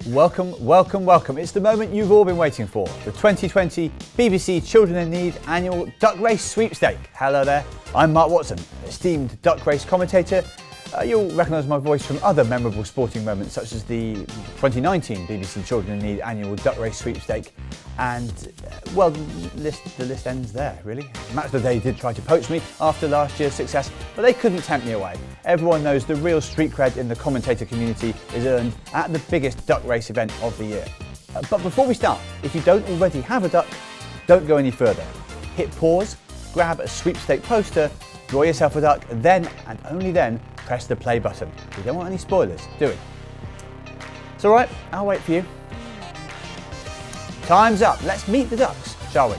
Welcome, welcome, welcome. It's the moment you've all been waiting for. The 2020 BBC Children in Need annual duck race sweepstake. Hello there, I'm Mark Watson, esteemed duck race commentator. You'll recognise my voice from other memorable sporting moments such as the 2019 BBC Children in Need annual duck race sweepstake. And, well, the list ends there, really. Match of the Day did try to poach me after last year's success, but they couldn't tempt me away. Everyone knows the real street cred in the commentator community is earned at the biggest duck race event of the year. But before we start, if you don't already have a duck, don't go any further. Hit pause, grab a sweepstake poster, draw yourself a duck, then, and only then, press the play button. We don't want any spoilers, do we? It's alright, I'll wait for you. Time's up, let's meet the ducks, shall we?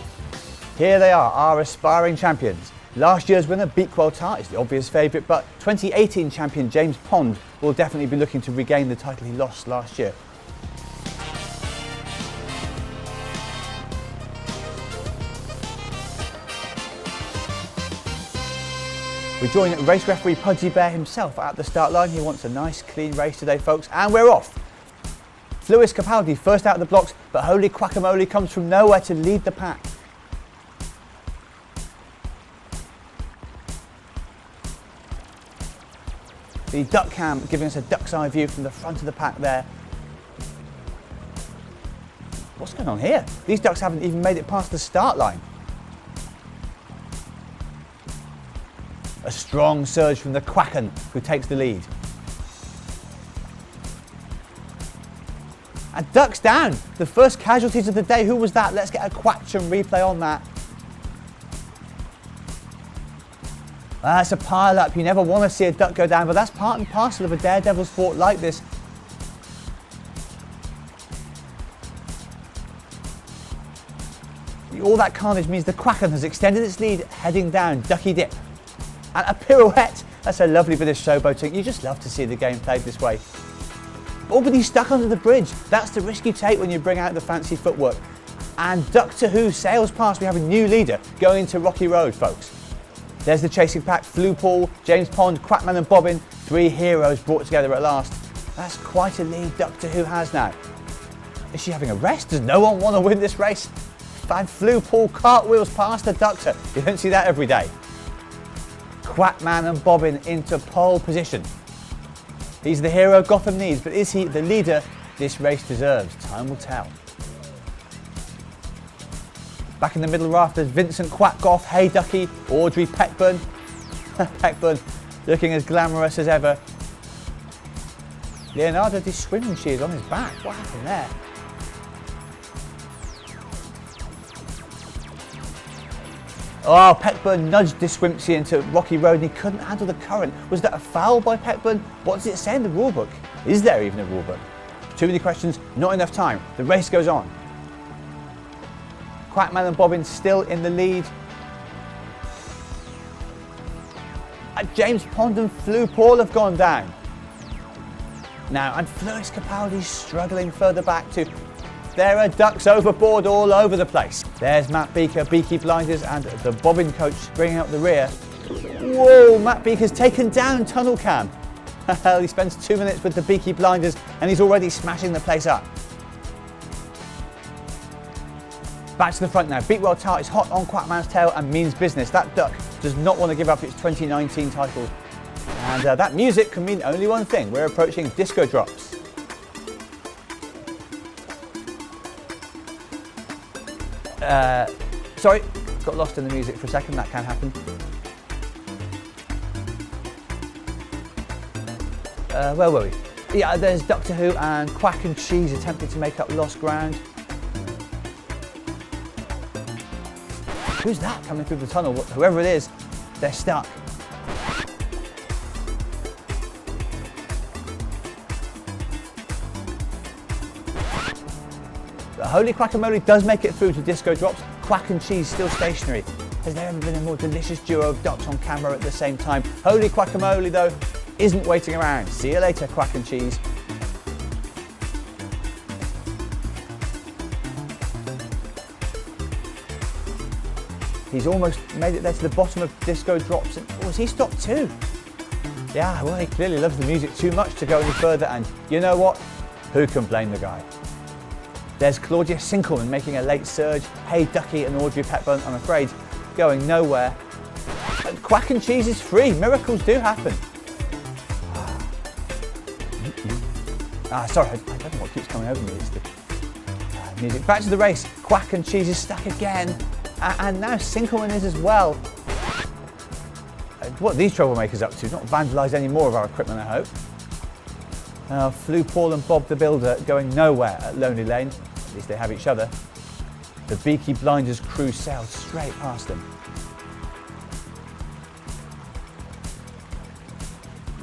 Here they are, our aspiring champions. Last year's winner, Beakwell Tart, is the obvious favourite, but 2018 champion James Pond will definitely be looking to regain the title he lost last year. We join race referee Pudgy Bear himself at the start line. He wants a nice clean race today, folks, and we're off. Lewis Capaldi first out of the blocks, but Holy Quackamole comes from nowhere to lead the pack. The duck cam giving us a duck's eye view from the front of the pack there. What's going on here? These ducks haven't even made it past the start line. A strong surge from the Quacken, who takes the lead. And ducks down. The first casualties of the day. Who was that? Let's get a Quaction replay on that. That's a pile up. You never want to see a duck go down, but that's part and parcel of a daredevil sport like this. All that carnage means the Quacken has extended its lead, heading down, ducky dip. And a pirouette. That's a lovely bit of showboating. You just love to see the game played this way. Oh, but he's stuck under the bridge. That's the risk you take when you bring out the fancy footwork. And Duck to Who sails past. We have a new leader going into Rocky Road, folks. There's the chasing pack, Flue Paul, James Pond, Quackman and Bobbin. 3 heroes brought together at last. That's quite a lead Duck to Who has now. Is she having a rest? Does no one want to win this race? And Flue Paul cartwheels past the Duckter. You don't see that every day. Quackman and Bobbin into pole position. He's the hero Gotham needs, but is he the leader this race deserves? Time will tell. Back in the middle raft, there's Vincent Quackgoff, Hey Ducky, Audrey Peckburn. Peckburn looking as glamorous as ever. Leonardo di Swimsy is on his back. What happened there? Oh, Peckburn nudged di Swimsy into Rocky Road and he couldn't handle the current. Was that a foul by Peckburn? What does it say in the rulebook? Is there even a rulebook? Too many questions, not enough time. The race goes on. Quackman and Bobbin still in the lead. James Pond and Flue Paul have gone down. Now, and Floris Capaldi's struggling further back too. There are ducks overboard all over the place. There's Matt Beaker, Beaky Blinders, and the Bobbin coach bringing up the rear. Whoa, Matt Beaker's taken down Tunnel Cam. He spends 2 minutes with the Beaky Blinders and he's already smashing the place up. Back to the front now. Beatwell Tart is hot on Quackman's tail and means business. That duck does not want to give up its 2019 title. And that music can mean only one thing. We're approaching disco drops. Sorry, got lost in the music for a second. That can happen. Where were we? Yeah, there's Doctor Who and Quack and Cheese attempting to make up lost ground. Who's that coming through the tunnel? Whoever it is, they're stuck. The Holy Quackamole does make it through to disco drops. Quack and Cheese still stationary. Has there ever been a more delicious duo of ducks on camera at the same time? Holy Quackamole though isn't waiting around. See you later, Quack and Cheese. He's almost made it there to the bottom of disco drops. And, oh, has he stopped too? Yeah, well, he clearly loves the music too much to go any further, and you know what? Who can blame the guy? There's Claudia Sinkelman making a late surge. Hey Ducky and Audrey Petburn, I'm afraid, going nowhere. And Quack and Cheese is free. Miracles do happen. Sorry, I don't know what keeps coming over me. It's the music. Back to the race. Quack and Cheese is stuck again. And now Sinkelman is as well. What are these troublemakers up to? Not vandalise any more of our equipment, I hope. Flue Paul and Bob the Builder going nowhere at Lonely Lane. At least they have each other. The Beaky Blinders crew sailed straight past them.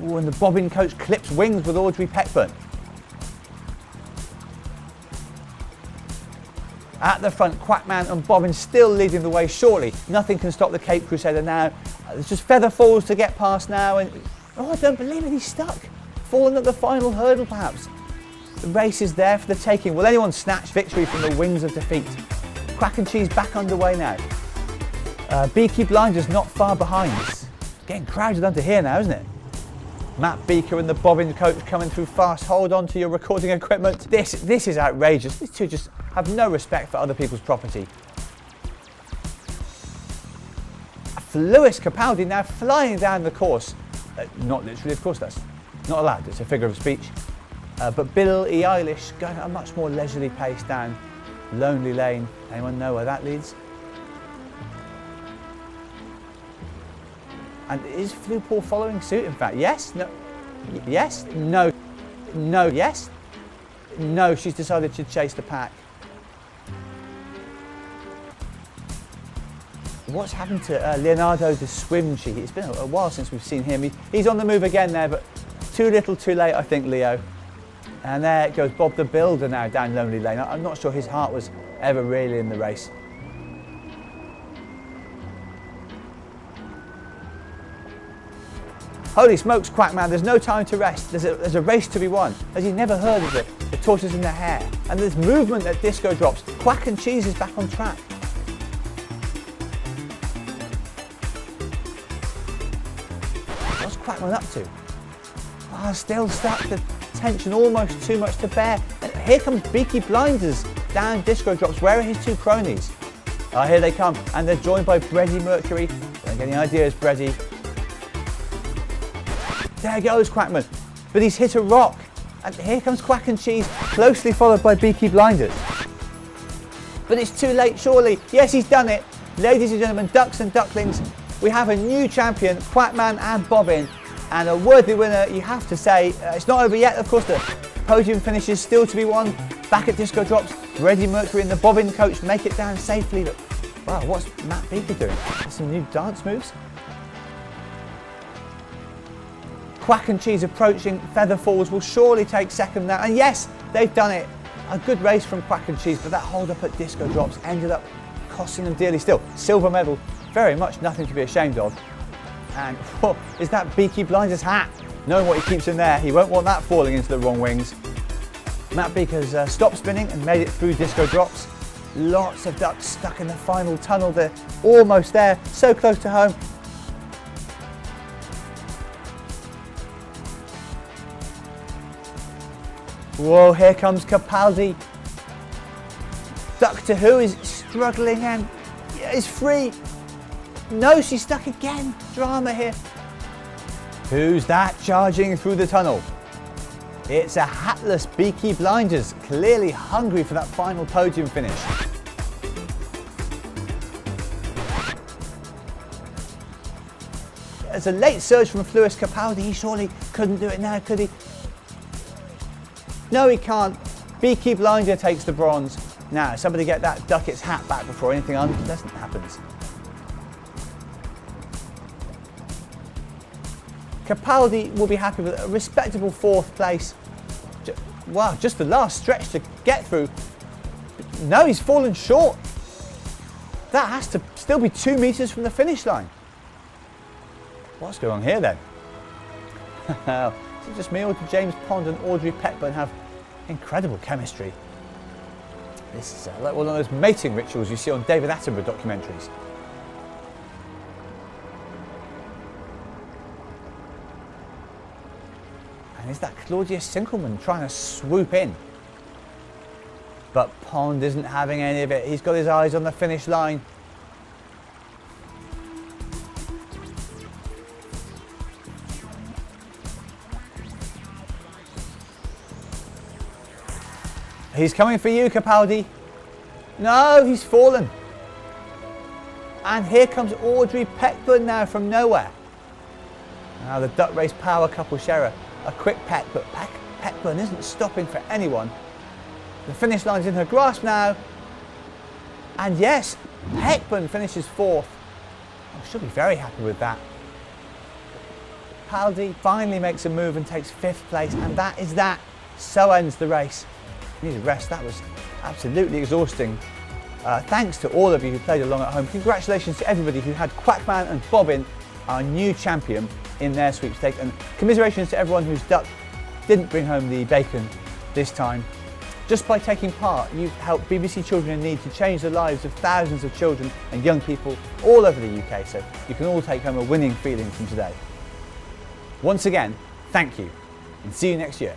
Ooh, and the Bobbin coach clips wings with Audrey Peckburn. At the front, Quackman and Bobbin still leading the way. Surely nothing can stop the Cape Crusader now. There's just feather falls to get past now, and oh, I don't believe it, he's stuck. Fallen at the final hurdle, perhaps. The race is there for the taking. Will anyone snatch victory from the wings of defeat? Quack and Cheese back underway now. Beaky Blinders not far behind. It's getting crowded under here now, isn't it? Matt Beaker and the Bobbin coach coming through fast. Hold on to your recording equipment. This is outrageous. These two just have no respect for other people's property. Floris Capaldi now flying down the course. Not literally, of course, that's Not allowed, it's a figure of speech. But Billie Eilish going at a much more leisurely pace down Lonely Lane. Anyone know where that leads? And is Floopall following suit, in fact? Yes? No? Yes? No? No? Yes? No, she's decided to chase the pack. What's happened to Leonardo the swim cheat? It's been a while since we've seen him. He's on the move again there, but too little too late, I think, Leo. And there goes Bob the Builder now down Lonely Lane. I'm not sure his heart was ever really in the race. Holy smokes, Quackman, there's no time to rest. There's a race to be won. Has he never heard of the tortoise in the hare? And there's movement at Disco Drops. Quack and Cheese is back on track. What's Quackman up to? Still stuck, the tension almost too much to bear. And here comes Peaky Blinders down Disco Drops. Where are his two cronies? Here they come, and they're joined by Breddy Mercury. Don't get any ideas, Breddy. There goes Quackman, but he's hit a rock. And here comes Quack and Cheese, closely followed by Peaky Blinders. But it's too late, surely. Yes, he's done it. Ladies and gentlemen, ducks and ducklings, we have a new champion, Quackman and Bobbin. And a worthy winner, you have to say. It's not over yet, of course, the podium finish is still to be won. Back at Disco Drops, Breddy Mercury and the Bobbin coach make it down safely. But, wow, what's Matt Beaker doing? Some new dance moves? Quack and Cheese approaching, Feather Falls will surely take second now. And yes, they've done it. A good race from Quack and Cheese, but that hold up at Disco Drops ended up costing them dearly still. Silver medal, very much nothing to be ashamed of. And is that Peaky Blinders hat? Knowing what he keeps in there, he won't want that falling into the wrong wings. Matt Beaker's stopped spinning and made it through Disco Drops. Lots of ducks stuck in the final tunnel. They're almost there, so close to home. Whoa, here comes Capaldi. Doctor Who is struggling and is free. No, she's stuck again. Drama here. Who's that charging through the tunnel? It's a hatless Peaky Blinders, clearly hungry for that final podium finish. There's a late surge from Lewis Capaldi. He surely couldn't do it now, could he? No, he can't. Peaky Blinder takes the bronze. Now, somebody get that Duckett's hat back before anything unpleasant happens. Capaldi will be happy with a respectable fourth place. Wow, just the last stretch to get through. No, he's fallen short. That has to still be 2 meters from the finish line. What's going on here then? Is it just me, or do James Pond and Audrey Hepburn have incredible chemistry? This is like one of those mating rituals you see on David Attenborough documentaries. And is that Claudia Sinkelman trying to swoop in? But Pond isn't having any of it. He's got his eyes on the finish line. He's coming for you, Capaldi. No, he's fallen. And here comes Audrey Hepburn now from nowhere. Now the duck race power couple share a quick peck, but Hepburn isn't stopping for anyone. The finish line's in her grasp now. And yes, Hepburn finishes fourth. Oh, she'll be very happy with that. Capaldi finally makes a move and takes fifth place, and that is that. So ends the race. Need a rest, that was absolutely exhausting. Thanks to all of you who played along at home. Congratulations to everybody who had Quackman and Bobbin, our new champion, in their sweepstake, and commiserations to everyone whose duck didn't bring home the bacon this time. Just by taking part, you've helped BBC Children in Need to change the lives of thousands of children and young people all over the UK, so you can all take home a winning feeling from today. Once again, thank you, and see you next year.